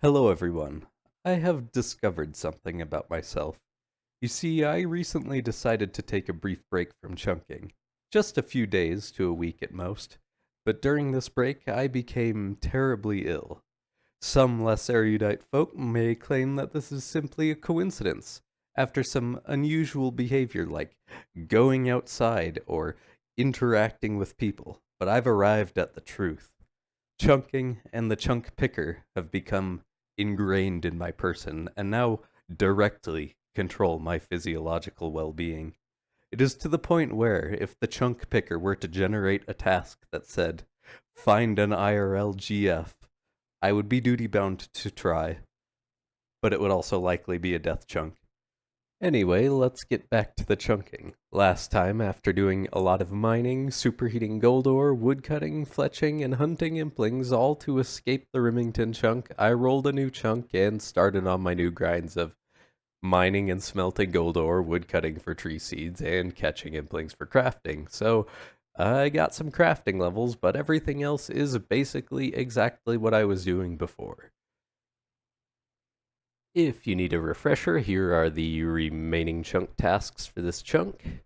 Hello, everyone. I have discovered something about myself. You see, I recently decided to take a brief break from chunking. Just a few days to a week at most. But during this break, I became terribly ill. Some less erudite folk may claim that this is simply a coincidence, after some unusual behavior like going outside or interacting with people, but I've arrived at the truth. Chunking and the chunk picker have become ingrained in my person and now directly control my physiological well being. It is to the point where, if the chunk picker were to generate a task that said, find an IRL GF, I would be duty bound to try, but it would also likely be a death chunk. Anyway, let's get back to the chunking. Last time, after doing a lot of mining, superheating gold ore, woodcutting, fletching, and hunting implings, all to escape the Remington chunk, I rolled a new chunk and started on my new grinds of mining and smelting gold ore, woodcutting for tree seeds, and catching implings for crafting. So, I got some crafting levels, but everything else is basically exactly what I was doing before. If you need a refresher, here are the remaining chunk tasks for this chunk.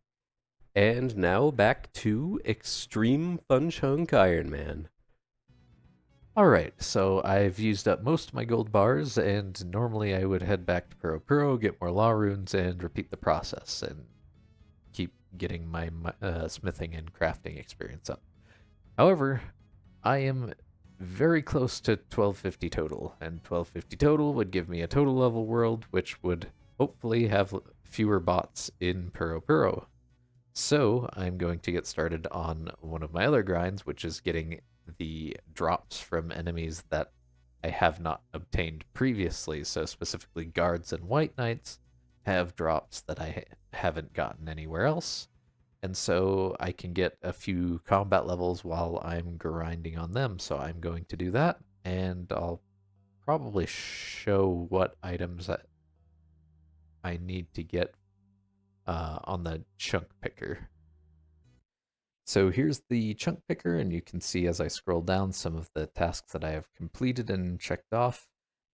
And now back to Xtreme Funchunk Iron Man. Alright, so I've used up most of my gold bars, and normally I would head back to Pro, get more law runes, and repeat the process, and keep getting my smithing and crafting experience up. However, I am very close to 1250 total, and 1250 total would give me a total level world, which would hopefully have fewer bots in Puro. So I'm going to get started on one of my other grinds, which is getting the drops from enemies that I have not obtained previously. So specifically guards and white knights have drops that I haven't gotten anywhere else. And so I can get a few combat levels while I'm grinding on them. So I'm going to do that, and I'll probably show what items I need to get on the chunk picker. So here's the chunk picker, and you can see as I scroll down some of the tasks that I have completed and checked off.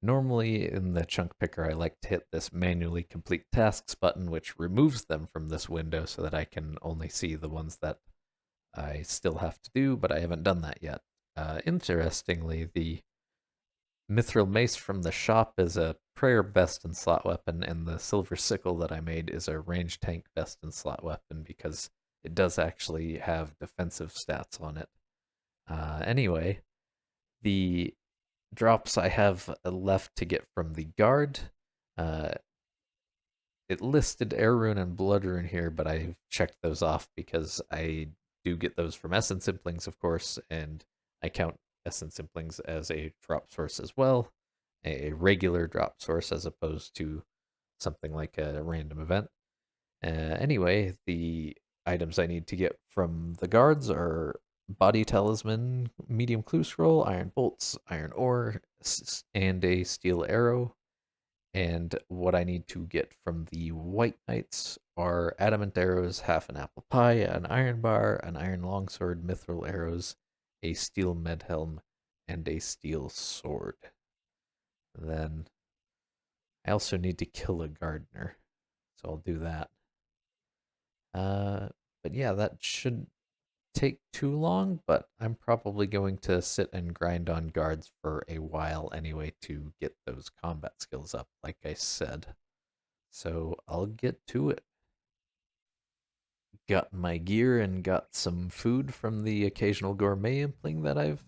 Normally in the chunk picker, I like to hit this manually complete tasks button, which removes them from this window so that I can only see the ones that I still have to do, but I haven't done that yet. Interestingly, the Mithril Mace from the shop is a prayer best in slot weapon, and the Silver Sickle that I made is a range tank best in slot weapon because it does actually have defensive stats on it. Anyway, the drops I have left to get from the guard, it listed Air Rune and Blood Rune here, but I've checked those off because I do get those from Essence Implings, of course, and I count Essence Implings as a drop source as well, a regular drop source as opposed to something like a random event. Anyway, the items I need to get from the guards are Body Talisman, Medium Clue Scroll, Iron Bolts, Iron Ore, and a Steel Arrow. And what I need to get from the White Knights are Adamant Arrows, half an apple pie, an iron bar, an iron longsword, mithril arrows, a steel medhelm, and a steel sword. Then I also need to kill a gardener, so I'll do that. But yeah, that shouldn't take too long, but I'm probably going to sit and grind on guards for a while anyway to get those combat skills up, like I said. So I'll get to it. Got my gear and got some food from the occasional gourmet impling that I've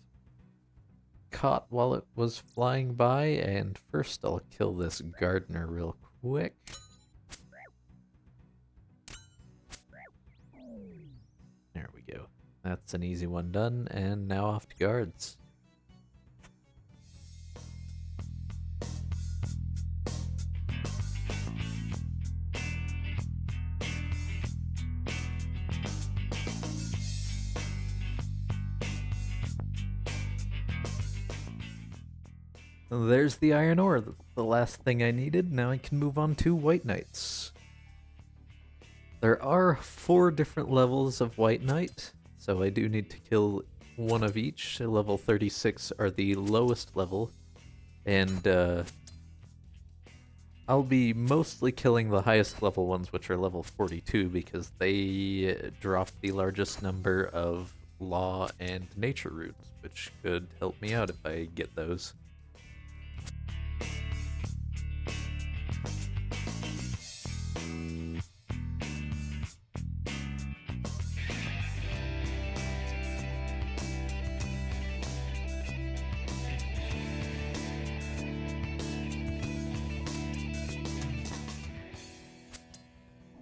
caught while it was flying by, and first I'll kill this gardener real quick. There we go. That's an easy one done, and now off to guards. There's the iron ore, the last thing I needed. Now I can move on to white knights. There are 4 different levels of white knight, so I do need to kill one of each. Level 36 are the lowest level, And I'll be mostly killing the highest level ones, which are level 42, because they drop the largest number of law and nature roots, which could help me out if I get those.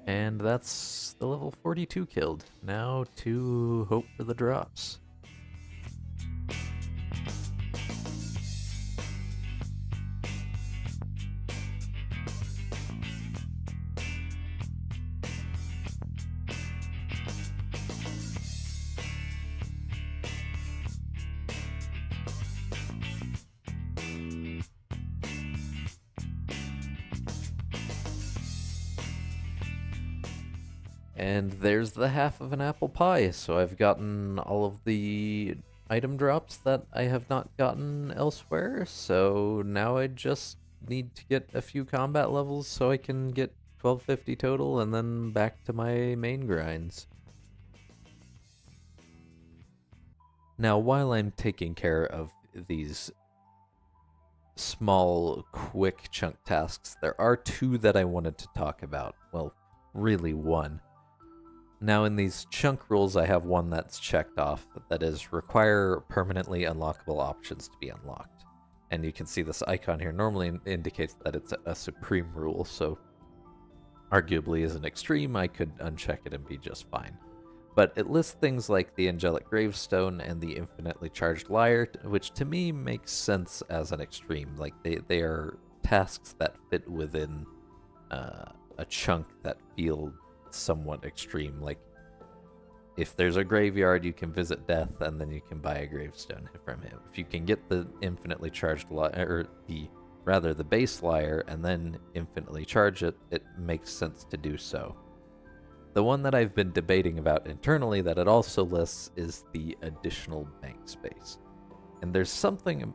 And that's the level 42 killed. Now to hope for the drops. And there's the half of an apple pie, so I've gotten all of the item drops that I have not gotten elsewhere, so now I just need to get a few combat levels so I can get 1250 total and then back to my main grinds. Now, while I'm taking care of these small, quick chunk tasks, there are two that I wanted to talk about. Well, really one. Now in these chunk rules, I have one that's checked off, that is require permanently unlockable options to be unlocked. And you can see this icon here normally indicates that it's a supreme rule, so arguably as an extreme, I could uncheck it and be just fine. But it lists things like the angelic gravestone and the infinitely charged lyre, which to me makes sense as an extreme. Like they are tasks that fit within a chunk that feel somewhat extreme. Like if there's a graveyard, you can visit death and then you can buy a gravestone from him. If you can get the infinitely charged lyre, or the base lyre and then infinitely charge it, it makes sense to do so. The one that I've been debating about internally that it also lists is the additional bank space. And there's something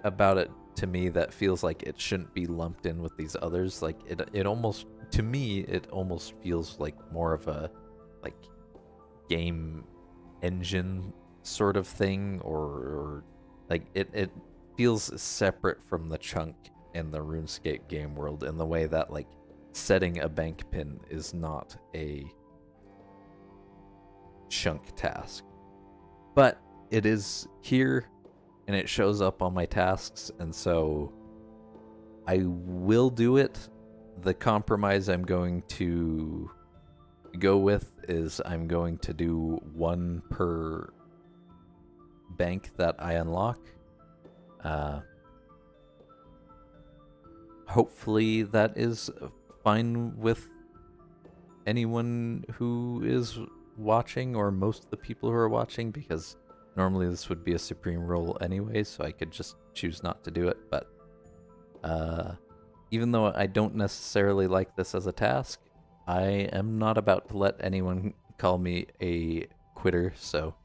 about it to me that feels like it shouldn't be lumped in with these others. Like it almost, to me, it almost feels like more of a like game engine sort of thing, or like it feels separate from the chunk and the RuneScape game world in the way that like setting a bank pin is not a chunk task. But it is here and it shows up on my tasks, and so I will do it. The compromise I'm going to go with is I'm going to do one per bank that I unlock. Hopefully that is fine with anyone who is watching, or most of the people who are watching, because normally this would be a supreme role anyway, so I could just choose not to do it. But even though I don't necessarily like this as a task, I am not about to let anyone call me a quitter, so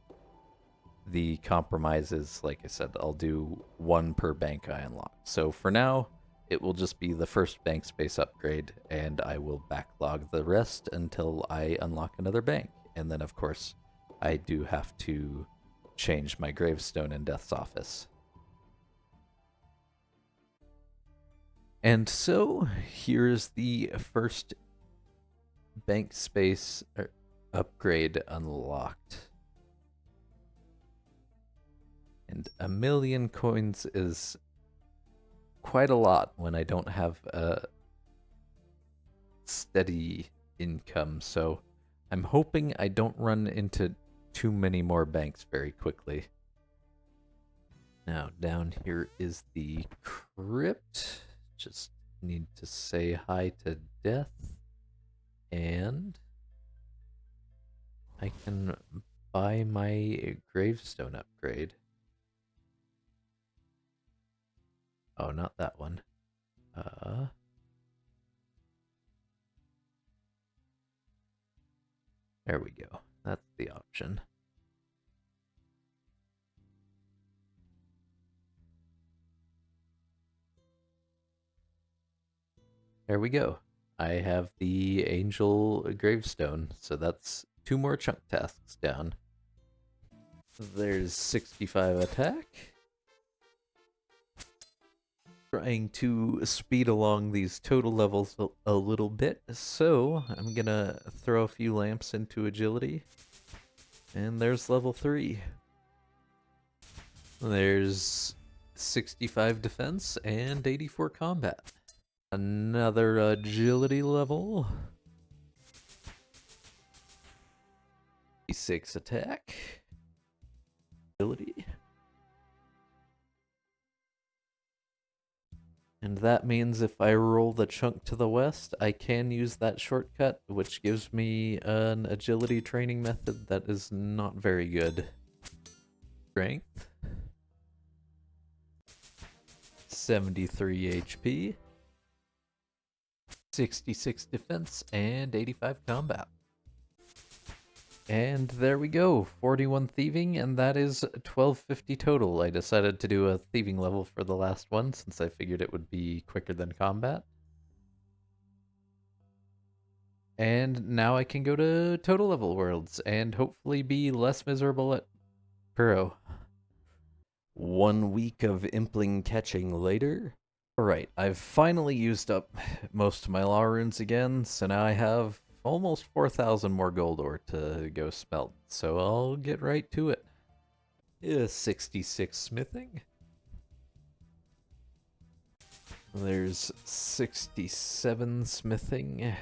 the compromise is, like I said, I'll do one per bank I unlock. So for now, it will just be the first bank space upgrade, and I will backlog the rest until I unlock another bank. And then, of course, I do have to change my gravestone in Death's Office. And so, here's the first bank space upgrade unlocked. And 1,000,000 coins is quite a lot when I don't have a steady income, so I'm hoping I don't run into too many more banks very quickly. Now, down here is the crypt. Just need to say hi to Death, and I can buy my gravestone upgrade. Oh, not that one. There we go. That's the option. There we go. I have the angel gravestone, so that's 2 more chunk tasks down. There's 65 attack. Trying to speed along these total levels a little bit, so I'm gonna throw a few lamps into agility. And there's level 3. There's 65 defense and 84 combat. Another agility level. 6 attack. Agility. And that means if I roll the chunk to the west, I can use that shortcut, which gives me an agility training method that is not very good. Strength. 73 HP. 66 defense and 85 combat. And there we go, 41 thieving, and that is 1250 total. I decided to do a thieving level for the last one since I figured it would be quicker than combat. And now I can go to total level worlds and hopefully be less miserable at Puro. 1 week of impling catching later. Alright, I've finally used up most of my law runes again, so now I have almost 4,000 more gold ore to go smelt, so I'll get right to it. 66 smithing. There's 67 smithing.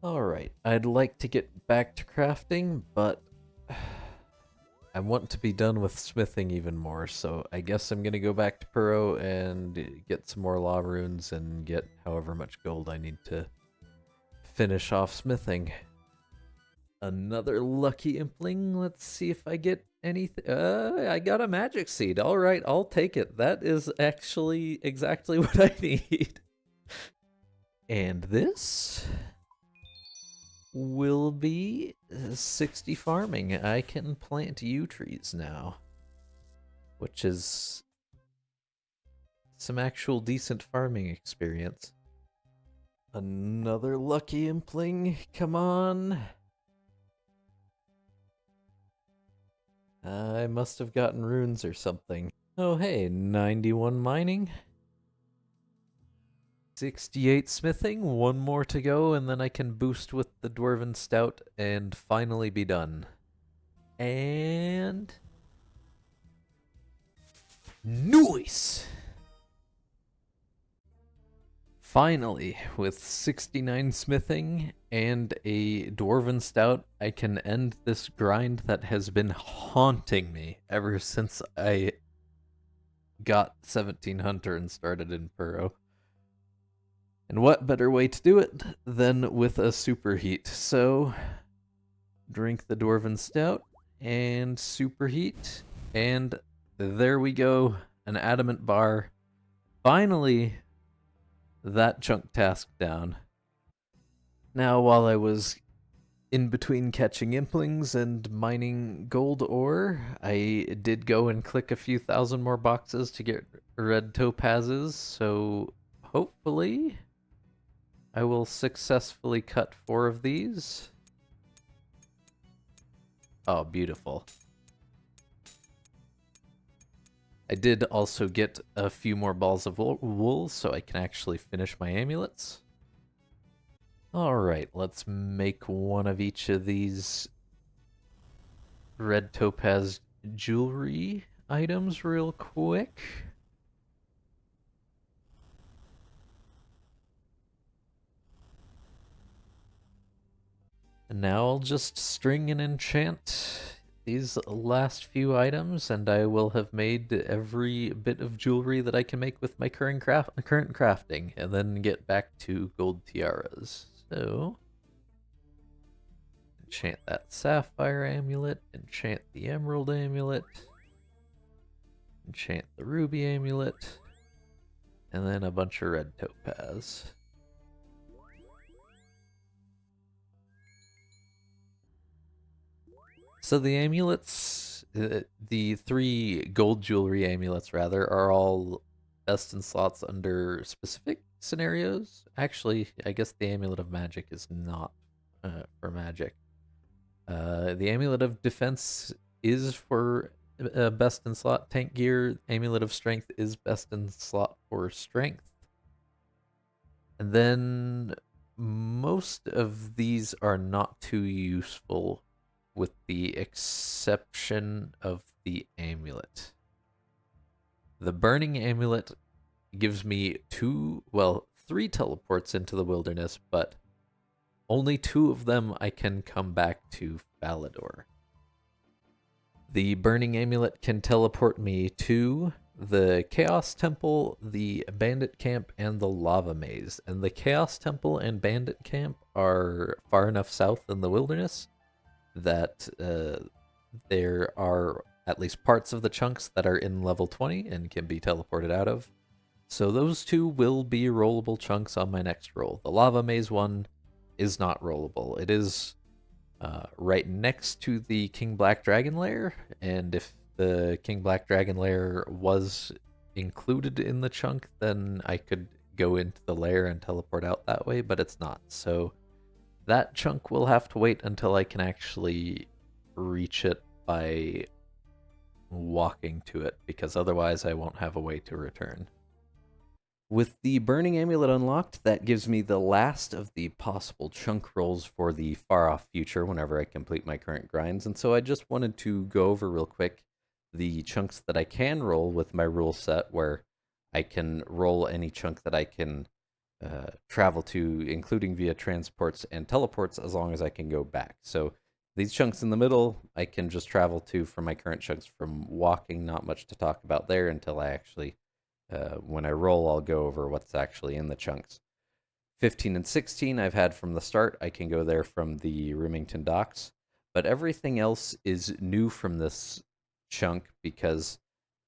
Alright, I'd like to get back to crafting, but I want to be done with smithing even more, so I guess I'm gonna go back to Puro and get some more law runes and get however much gold I need to finish off smithing. Another lucky impling. Let's see if I get anything. I got a magic seed. All right, I'll take it. That is actually exactly what I need. And this will be 60 farming. I can plant yew trees now, which is some actual decent farming experience. Another lucky impling, come on. I must have gotten runes or something. Oh hey, 91 mining. 68 smithing, 1 more to go, and then I can boost with the Dwarven Stout and finally be done. And... nice! Finally, with 69 smithing and a Dwarven Stout, I can end this grind that has been haunting me ever since I got 17 Hunter and started in Puro. And what better way to do it than with a superheat? So, drink the Dwarven Stout and superheat, and there we go, an adamant bar. Finally, that chunk task down. Now, while I was in between catching implings and mining gold ore, I did go and click a few thousand more boxes to get red topazes, so hopefully I will successfully cut 4 of these. Oh, beautiful. I did also get a few more balls of wool, so I can actually finish my amulets. Alright, let's make one of each of these red topaz jewelry items real quick. And now I'll just string and enchant these last few items, and I will have made every bit of jewelry that I can make with my current crafting, and then get back to gold tiaras. So, enchant that sapphire amulet, enchant the emerald amulet, enchant the ruby amulet, and then a bunch of red topaz. So the amulets, the 3 gold jewelry amulets rather, are all best in slots under specific. scenarios. Actually, I guess the Amulet of Magic is not for magic. The Amulet of Defense is for best in slot tank gear. Amulet of Strength is best in slot for strength. And then most of these are not too useful, with the exception of the amulet. The Burning Amulet gives me three teleports into the wilderness, but only 2 of them I can come back to Falador. The Burning Amulet can teleport me to the Chaos Temple, the Bandit Camp, and the Lava Maze. And the Chaos Temple and Bandit Camp are far enough south in the wilderness that there are at least parts of the chunks that are in level 20 and can be teleported out of. So those 2 will be rollable chunks on my next roll. The Lava Maze one is not rollable. It is right next to the King Black Dragon lair, and if the King Black Dragon lair was included in the chunk, then I could go into the lair and teleport out that way, but it's not. So that chunk will have to wait until I can actually reach it by walking to it, because otherwise I won't have a way to return. With the Burning Amulet unlocked, that gives me the last of the possible chunk rolls for the far-off future whenever I complete my current grinds, and so I just wanted to go over real quick the chunks that I can roll with my rule set, where I can roll any chunk that I can travel to, including via transports and teleports, as long as I can go back. So these chunks in the middle, I can just travel to from my current chunks from walking, not much to talk about there until I actually when I roll, I'll go over what's actually in the chunks. 15 and 16 I've had from the start. I can go there from the Remington docks. But everything else is new from this chunk because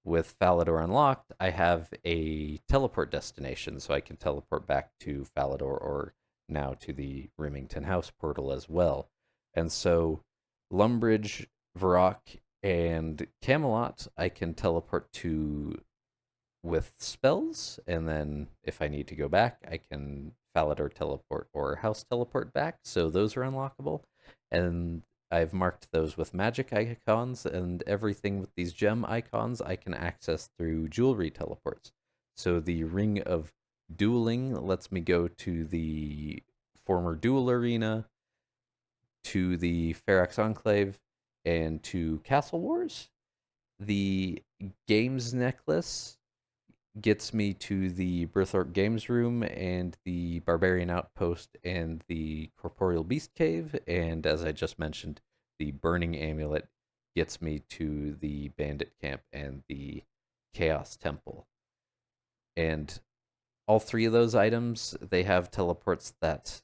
with Falador unlocked, I have a teleport destination, so I can teleport back to Falador or now to the Remington House portal as well. And so Lumbridge, Varrock, and Camelot I can teleport to with spells, and then if I need to go back, I can Falador teleport or house teleport back, so those are unlockable. And I've marked those with magic icons, and everything with these gem icons I can access through jewelry teleports. So the Ring of Dueling lets me go to the former duel arena, to the Ferox Enclave, and to Castle Wars. The Games Necklace gets me to the Berthorpe Games Room and the Barbarian Outpost and the Corporeal Beast Cave, and as I just mentioned, the Burning Amulet gets me to the Bandit Camp and the Chaos Temple. And all 3 of those items, they have teleports that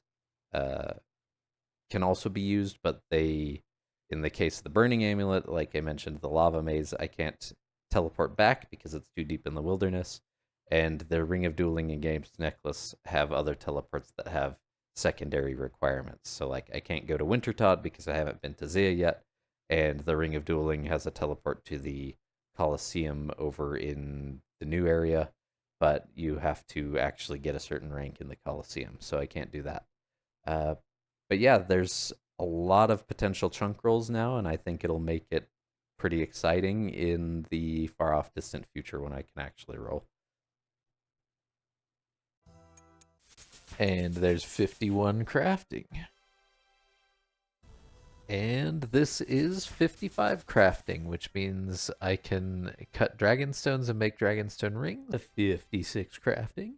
can also be used, but they, in the case of the Burning Amulet, like I mentioned, the Lava Maze, I can't teleport back because it's too deep in the wilderness. And the Ring of Dueling and Games Necklace have other teleports that have secondary requirements. So, like, I can't go to Wintertodt because I haven't been to Zia yet, and the Ring of Dueling has a teleport to the Colosseum over in the new area, but you have to actually get a certain rank in the Colosseum, so I can't do that. But yeah, there's a lot of potential chunk rolls now, and I think it'll make it pretty exciting in the far off distant future when I can actually roll. And there's 51 crafting. And this is 55 crafting, which means I can cut dragonstones and make dragonstone ring. The 56 crafting.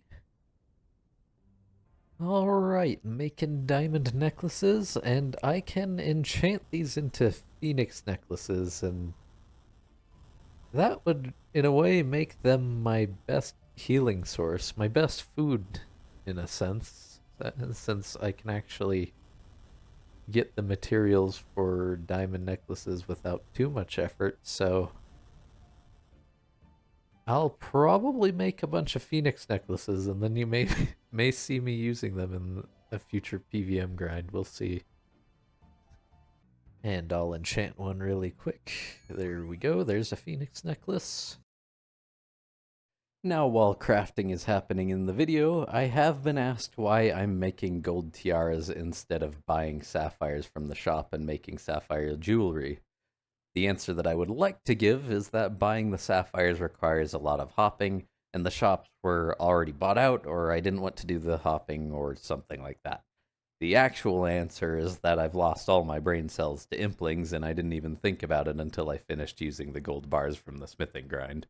Alright, making diamond necklaces, and I can enchant these into phoenix necklaces, and that would, in a way, make them my best healing source, my best food, in a sense, since I can actually get the materials for diamond necklaces without too much effort, so I'll probably make a bunch of phoenix necklaces, and then you may see me using them in a future PVM grind. We'll see. And I'll enchant one really quick. There we go. There's a phoenix necklace. Now, while crafting is happening in the video, I have been asked why I'm making gold tiaras instead of buying sapphires from the shop and making sapphire jewelry. The answer that I would like to give is that buying the sapphires requires a lot of hopping, and the shops were already bought out, or I didn't want to do the hopping, or something like that. The actual answer is that I've lost all my brain cells to implings, and I didn't even think about it until I finished using the gold bars from the smithing grind.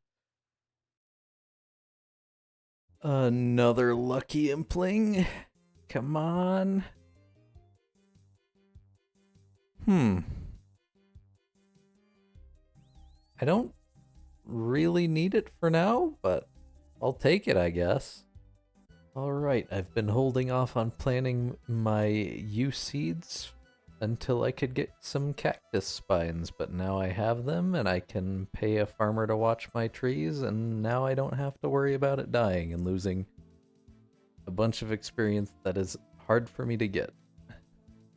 Another lucky impling? Come on. I don't really need it for now, but I'll take it, I guess. Alright, I've been holding off on planting my yew seeds until I could get some cactus spines, but now I have them and I can pay a farmer to watch my trees, and now I don't have to worry about it dying and losing a bunch of experience that is hard for me to get.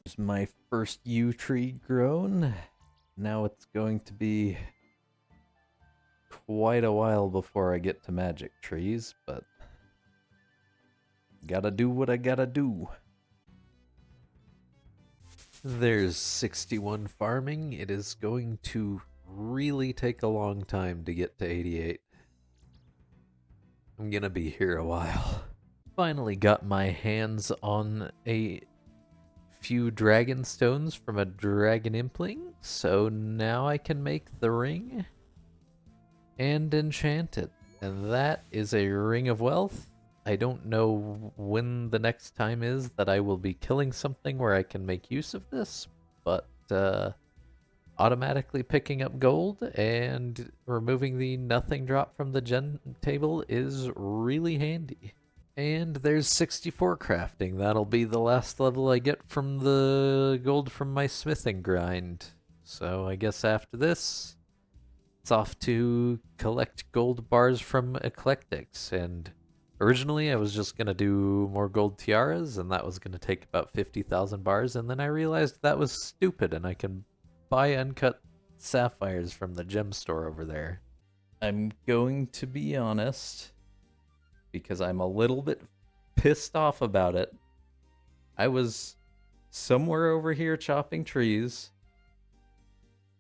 There's my first yew tree grown. Now it's going to be quite a while before I get to magic trees, but gotta do what I gotta do. There's 61 farming. It is going to really take a long time to get to 88. I'm gonna be here a while. Finally got my hands on a few dragon stones from a dragon impling, so now I can make the ring and enchant it. And that is a ring of wealth. I don't know when the next time is that I will be killing something where I can make use of this, but automatically picking up gold and removing the nothing drop from the gen table is really handy. And there's 64 crafting. That'll be the last level I get from the gold from my smithing grind. So I guess after this, it's off to collect gold bars from Eclectics. And originally I was just going to do more gold tiaras, and that was going to take about 50,000 bars. And then I realized that was stupid, and I can buy uncut sapphires from the gem store over there. I'm going to be honest, because I'm a little bit pissed off about it. I was somewhere over here chopping trees,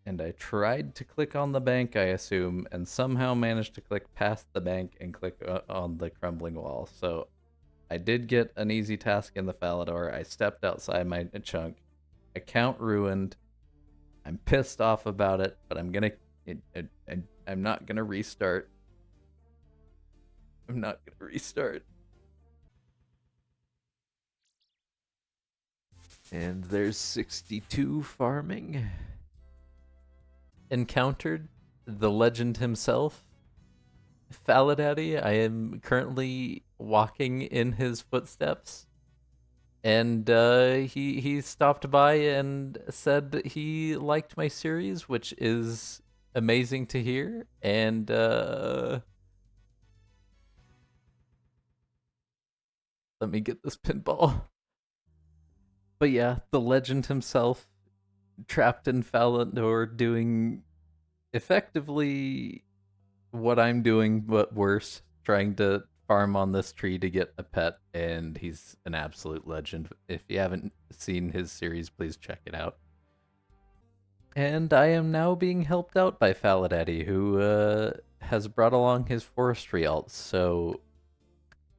and I tried to click on the bank, I assume, and somehow managed to click past the bank and click on the crumbling wall. So I did get an easy task in the Falador. I stepped outside my chunk. Account ruined. I'm pissed off about it, but I'm not gonna restart. I'm not gonna restart. And there's 62 farming. Encountered the legend himself, Falador. I am currently walking in his footsteps, and he stopped by and said that he liked my series, which is amazing to hear. And let me get this pinball. But yeah, the legend himself, trapped in Falador, doing effectively what I'm doing, but worse, trying to farm on this tree to get a pet, and he's an absolute legend. If you haven't seen his series, please check it out. And I am now being helped out by Falador, who has brought along his forestry alts, so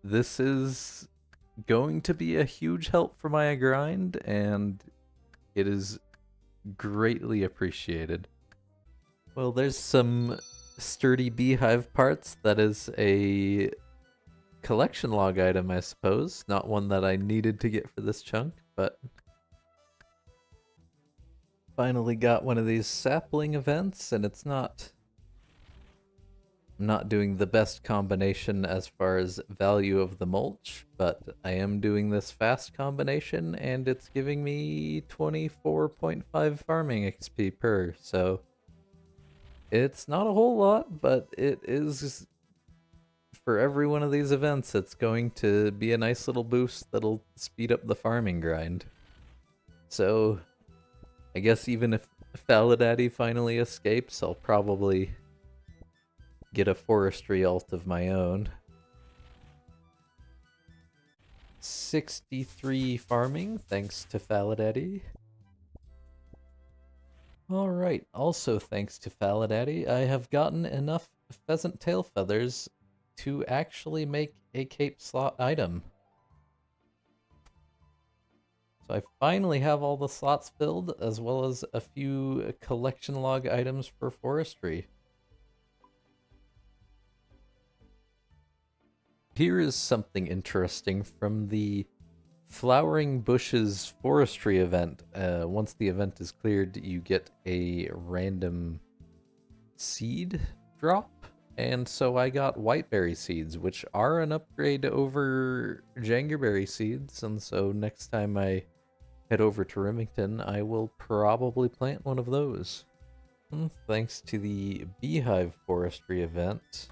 this is going to be a huge help for my grind, and it is greatly appreciated. Well, there's some sturdy beehive parts. That is a collection log item, I suppose. Not one that I needed to get for this chunk, but finally got one of these sapling events, and it's not... I'm not doing the best combination as far as value of the mulch, but I am doing this fast combination, and it's giving me 24.5 farming XP per, so it's not a whole lot, but it is, for every one of these events, it's going to be a nice little boost that'll speed up the farming grind. So I guess even if Falador finally escapes, I'll probably get a forestry alt of my own. 63 farming, thanks to Falador. Alright, also thanks to Falador, I have gotten enough pheasant tail feathers to actually make a cape slot item. So I finally have all the slots filled, as well as a few collection log items for forestry. Here is something interesting from the Flowering Bushes Forestry event. Once the event is cleared, you get a random seed drop. And so I got whiteberry seeds, which are an upgrade over jangerberry seeds. And so next time I head over to Remington, I will probably plant one of those. Thanks to the Beehive Forestry event,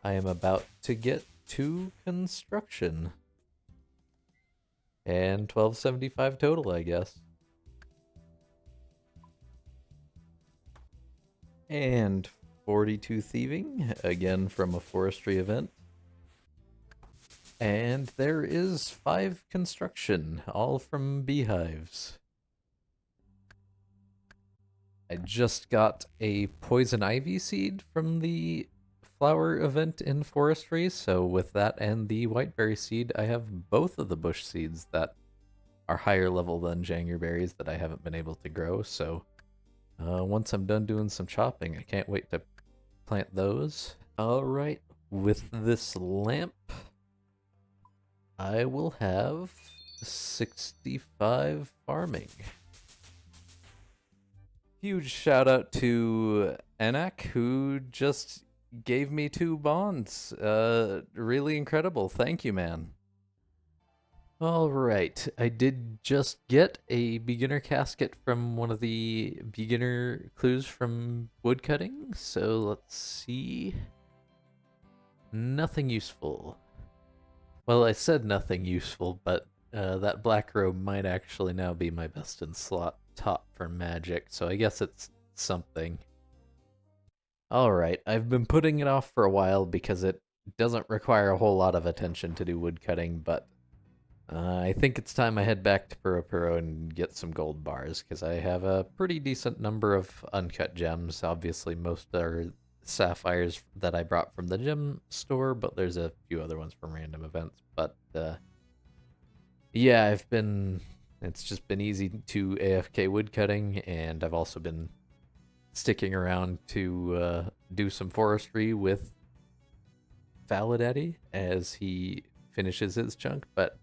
I am about to get to construction. And 1275 total, I guess. And 42 thieving, again from a forestry event. And there is 5 construction, all from beehives. I just got a poison ivy seed from the flower event in forestry, so with that and the whiteberry seed, I have both of the bush seeds that are higher level than jangerberries that I haven't been able to grow, so once I'm done doing some chopping, I can't wait to plant those. Alright, with this lamp, I will have 65 farming. Huge shout out to Enak, who just gave me 2 bonds. Really incredible. Thank you, man. Alright, I did just get a beginner casket from one of the beginner clues from woodcutting, so let's see. Nothing useful. Well, I said nothing useful, but that black robe might actually now be my best in slot top for magic, so I guess it's something. Alright, I've been putting it off for a while because it doesn't require a whole lot of attention to do woodcutting, but I think it's time I head back to Puro and get some gold bars, because I have a pretty decent number of uncut gems. Obviously, most are sapphires that I brought from the gem store, but there's a few other ones from random events. But yeah, it's just been easy to AFK woodcutting, and I've also been sticking around to do some forestry with Falador as he finishes his chunk, but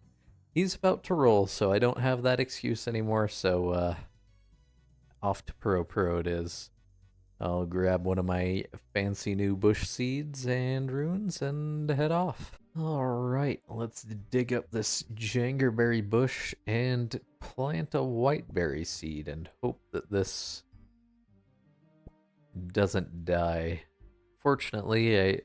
he's about to roll, so I don't have that excuse anymore, so off to Puro it is. I'll grab one of my fancy new bush seeds and runes and head off. Alright, let's dig up this jangerberry bush and plant a whiteberry seed and hope that this doesn't die. Fortunately,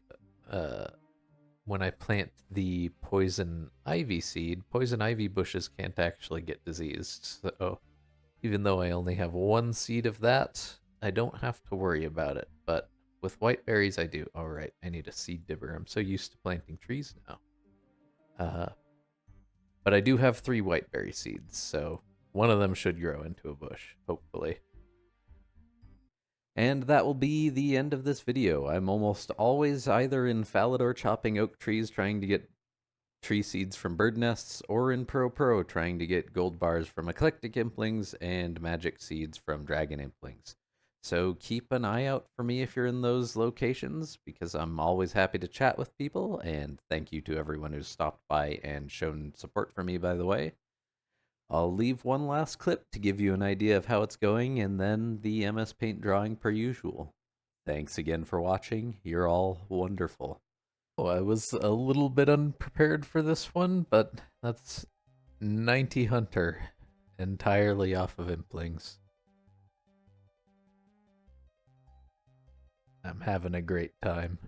when I plant the poison ivy seed, poison ivy bushes can't actually get diseased, so even though I only have 1 seed of that, I don't have to worry about it, but with whiteberries I do. Alright, I need a seed dibber. I'm so used to planting trees now. But I do have 3 whiteberry seeds, so one of them should grow into a bush, hopefully. And that will be the end of this video. I'm almost always either in Falador chopping oak trees trying to get tree seeds from bird nests, or in Puro trying to get gold bars from eclectic implings and magic seeds from dragon implings. So keep an eye out for me if you're in those locations, because I'm always happy to chat with people, and thank you to everyone who's stopped by and shown support for me, by the way. I'll leave one last clip to give you an idea of how it's going, and then the MS Paint drawing per usual. Thanks again for watching. You're all wonderful. Oh, I was a little bit unprepared for this one, but that's 90 Hunter, entirely off of implings. I'm having a great time.